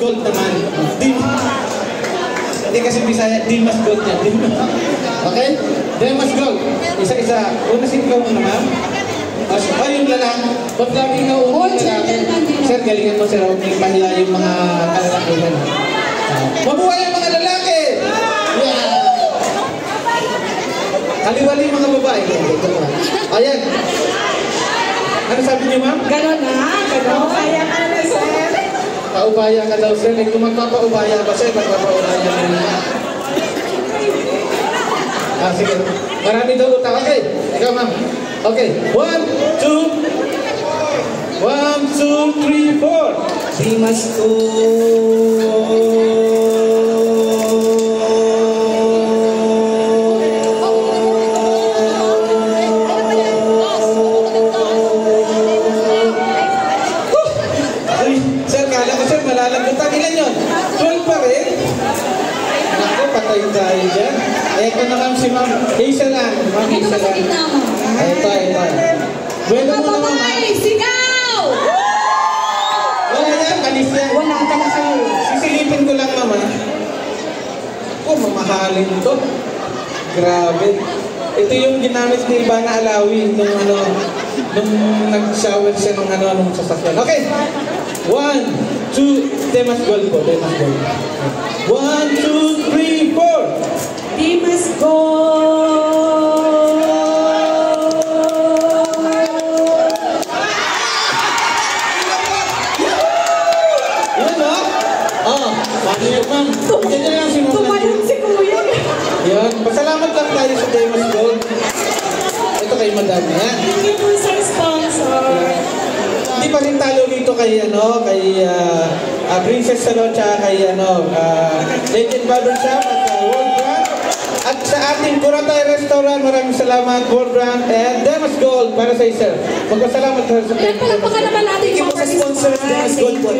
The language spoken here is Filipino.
Gold naman. Hindi kasi Bisaya, Dimas Gold yan. Okay? Dimas Gold. Isa-isa. Una ikaw muna, ma'am. Oh, yung lalaki. Ba't lagi na uwi lalaki? Sir, galingan mo, sir. Huwag may pahiya yung mga kalalakihan. Mabuhay ang mga lalaki! Yeah! Kaliwali mga babae. Ayan. Ano sabi niyo, ma'am? Ganon na. Ganon. Kaya ka na, sir. Paubaya ka daw, sir. Kung magpapaubaya ba, sir? Magpapaubaya ka na. Sige. Marami daw utang. Okay. Ikaw, ma'am. Okay. 1, 2, 3, 4. Dimas ko. Sir, kala ko, sir, malalagutan. Ilan yun? 12 pa rin? Naku, patay tayo dyan. Ito naman si ma'am. Hazel lang. Ma'am Hazel lang. Ito. Bueno mo naman, ma'am. Sigaw! Wala yan, kalis yan. Wala ka na kayo. Sisilipin ko lang, mama. Oh, mamahalin to. Grabe. Ito yung ginamit ni Ivana Alawi nung nag-shower siya nung sasakyan. Okay. 1, 2, Dimas Gold po. 1, 2, 3, 4. Dimas ko. Ma'am, ganyan lang si Ma'am. Tumalon si Kuya. Yan, pasalamat lang tayo sa Dimas Gold. Ito kay Madam, yan. Thank you po sa sponsor. Hindi pa rin talo dito kay Princess Salon tsaka kay Legend Barbershop at World Brand. At sa ating Kuratay Restaurant, maraming salamat World Brand and Dimas Gold para sa sir. Magpasalamat sa Yan pala naman natin. Thank you po sa sponsors, Dimas Gold po.